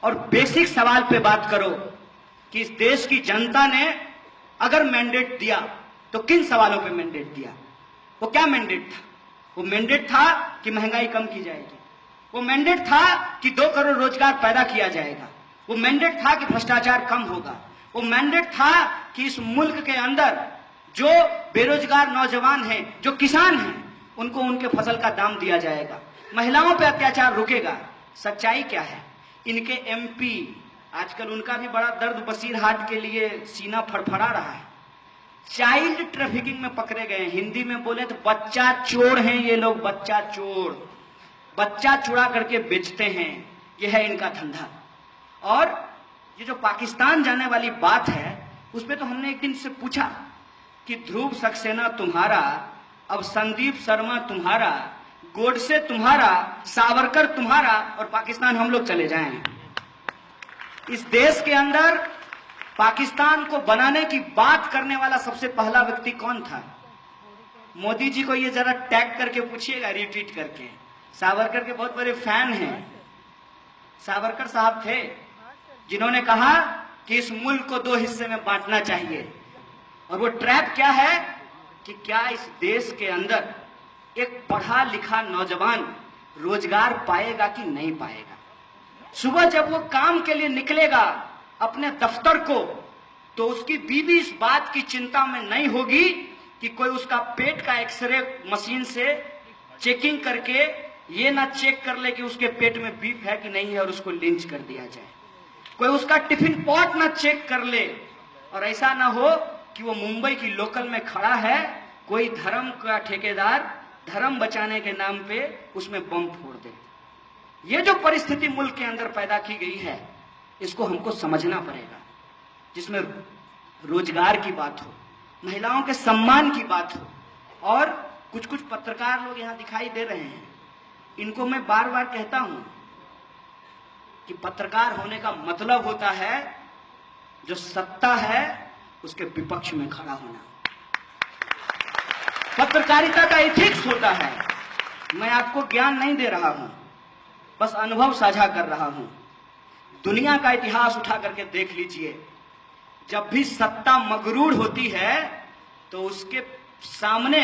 और बेसिक सवाल पे बात करो कि इस देश की जनता ने अगर मैंडेट दिया तो किन सवालों पे मैंडेट दिया। वो क्या मैंडेट था? वो मैंडेट था कि महंगाई कम की जाएगी, वो मैंडेट था कि 2 करोड़ रोजगार पैदा किया जाएगा, वो मैंडेट था कि भ्रष्टाचार कम होगा, वो मैंडेट था कि इस मुल्क के अंदर जो बेरोजगार नौजवान हैं, जो किसान हैं, उनको उनके फसल का दाम दिया जाएगा, महिलाओं पे अत्याचार रुकेगा। सच्चाई क्या है? इनके एमपी आजकल उनका भी बड़ा दर्द बसीरहाट के लिए सीना फड़फड़ा रहा है। चाइल्ड ट्रैफिकिंग में पकड़े गए। हिंदी में बोले तो बच्चा चोर हैं ये लोग, बच्चा चोर, बच्चा चुरा करके बेचते हैं, यह है इनका धंधा। और ये जो पाकिस्तान जाने वाली बात है, उसमें तो हमने एक दिन से पूछा कि ध्रुव सक्सेना तुम्हारा, अब संदीप शर्मा तुम्हारा, गोडसे तुम्हारा, सावरकर तुम्हारा, और पाकिस्तान हम लोग चले जाएं। इस देश के अंदर पाकिस्तान को बनाने की बात करने वाला सबसे पहला व्यक्ति कौन था? मोदी जी को ये जरा टैग करके पूछिएगा, रिट्वीट करके। सावरकर के बहुत बड़े फैन हैं। सावरकर साहब थे जिन्होंने कहा कि इस मुल्क को 2 हिस्से में बांटना चाहिए। और वो ट्रैप क्या है कि क्या इस देश के अंदर एक पढ़ा लिखा नौजवान रोजगार पाएगा कि नहीं पाएगा। सुबह जब वो काम के लिए निकलेगा अपने दफ्तर को, तो उसकी बीवी इस बात की चिंता में नहीं होगी कि कोई उसका पेट का एक्सरे मशीन से चेकिंग करके ये ना चेक कर ले कि उसके पेट में बीफ है कि नहीं है और उसको लिंच कर दिया जाए। कोई उसका टिफिन पॉट ना चेक कर ले, और ऐसा ना हो कि वो मुंबई की लोकल में खड़ा है, कोई धर्म का ठेकेदार धर्म बचाने के नाम पे उसमें बम फोड़ दे। ये जो परिस्थिति मुल्क के अंदर पैदा की गई है, इसको हमको समझना पड़ेगा, जिसमें रोजगार की बात हो, महिलाओं के सम्मान की बात हो। और कुछ कुछ पत्रकार लोग यहाँ दिखाई दे रहे हैं, इनको मैं बार बार कहता हूं कि पत्रकार होने का मतलब होता है जो सत्ता है उसके विपक्ष में खड़ा होना। पत्रकारिता का एथिक्स होता है। मैं आपको ज्ञान नहीं दे रहा हूं, बस अनुभव साझा कर रहा हूं। दुनिया का इतिहास उठा करके देख लीजिए, जब भी सत्ता मगरूर होती है तो उसके सामने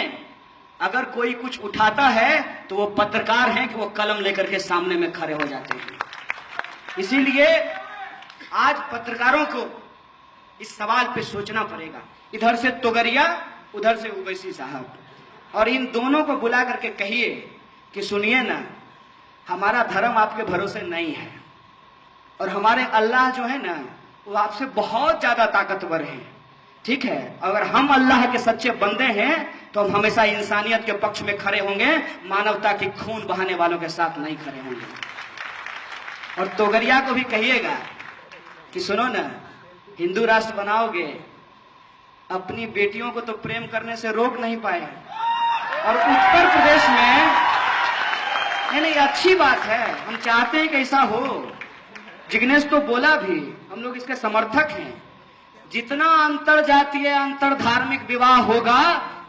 अगर कोई कुछ उठाता है तो वो पत्रकार हैं कि वो कलम लेकर के सामने में खड़े हो जाते हैं। इसीलिए आज पत्रकारों को इस सवाल पे सोचना पड़ेगा। इधर से तोगरिया, उधर से उवैसी साहब, और इन दोनों को बुला करके कहिए कि सुनिए ना, हमारा धर्म आपके भरोसे नहीं है, और हमारे अल्लाह जो है ना वो आपसे बहुत ज्यादा ताकतवर है। ठीक है, अगर हम अल्लाह के सच्चे बंदे हैं तो हम हमेशा इंसानियत के पक्ष में खड़े होंगे, मानवता की खून बहाने वालों के साथ नहीं खड़े होंगे। और तोगरिया को भी कहिएगा कि सुनो ना, हिंदू राष्ट्र बनाओगे, अपनी बेटियों को तो प्रेम करने से रोक नहीं पाए, और उत्तर प्रदेश में नहीं, अच्छी बात है, हम चाहते हैं कि ऐसा हो। जिग्नेश तो बोला भी, हम लोग इसके समर्थक हैं। जितना अंतर जातीय अंतर धार्मिक विवाह होगा,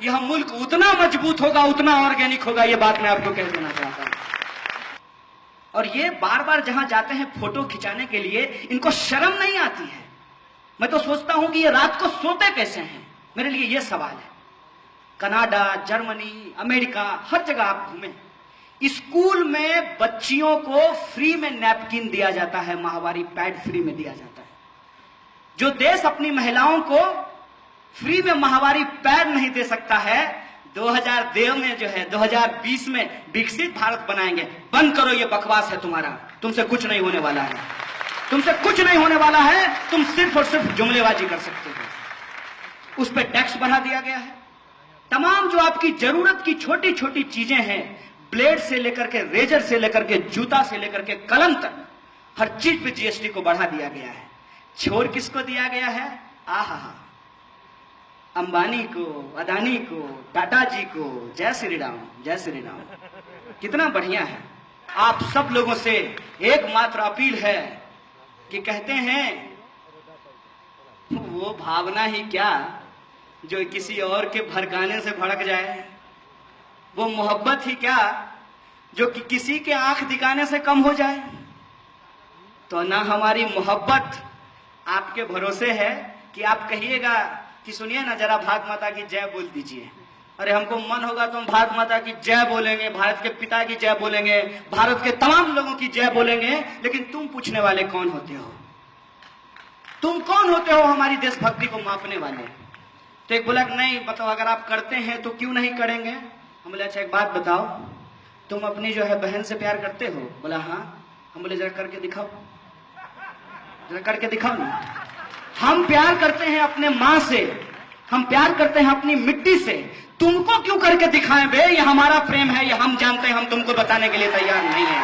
यह मुल्क उतना मजबूत होगा, उतना ऑर्गेनिक होगा। यह बात मैं आपको कह देना चाहता हूं। और ये बार बार जहां जाते हैं फोटो खिंचाने के लिए, इनको शर्म नहीं आती है। मैं तो सोचता हूं कि ये रात को सोते कैसे हैं। मेरे लिए ये सवाल है। कनाडा, जर्मनी, अमेरिका, हर जगह आप घूमें, स्कूल में बच्चियों को फ्री में नैपकिन दिया जाता है, माहवारी पैड फ्री में दिया जाता है। जो देश अपनी महिलाओं को फ्री में माहवारी पैड नहीं दे सकता है, 2002 में जो है 2020 में विकसित भारत बनाएंगे। बंद करो, ये बकवास है तुम्हारा, तुमसे कुछ नहीं होने वाला है, तुमसे कुछ नहीं होने वाला है। तुम सिर्फ और सिर्फ जुमलेबाजी कर सकते हो। उस पर टैक्स बढ़ा दिया गया है। तमाम जो आपकी जरूरत की छोटी छोटी चीजें हैं, ब्लेड से लेकर के रेजर से लेकर के जूता से लेकर के कलम तक, हर चीज पे जीएसटी को बढ़ा दिया गया है। छोड़ किसको दिया गया है? आहा, अंबानी को, अदानी को, टाटा जी को। जय श्री राम, जय श्री राम। कितना बढ़िया है। आप सब लोगों से एकमात्र अपील है कि कहते हैं वो भावना ही क्या जो किसी और के भड़काने से भड़क जाए, वो मोहब्बत ही क्या जो कि किसी के आंख दिखाने से कम हो जाए। तो ना हमारी मोहब्बत आपके भरोसे है कि आप कहिएगा कि सुनिए ना जरा भारत माता की जय बोल दीजिए। अरे हमको मन होगा तो हम भारत माता की जय बोलेंगे, भारत के पिता की जय बोलेंगे, भारत के तमाम लोगों की जय बोलेंगे, लेकिन तुम पूछने वाले कौन होते हो? तुम कौन होते हो हमारी देशभक्ति को मापने वाले? तो एक बोला नहीं बताओ, अगर आप करते हैं तो क्यों नहीं करेंगे? हम बोले अच्छा एक बात बताओ, तुम अपनी जो है बहन से प्यार करते हो? बोला हाँ। हम बोले जरा करके दिखाओ, जरा करके दिखाओ ना। हम प्यार करते हैं अपने माँ से, हम प्यार करते हैं अपनी मिट्टी से, तुमको क्यों करके दिखाएं बे? ये हमारा प्रेम है, ये हम जानते हैं, हम तुमको बताने के लिए तैयार नहीं है।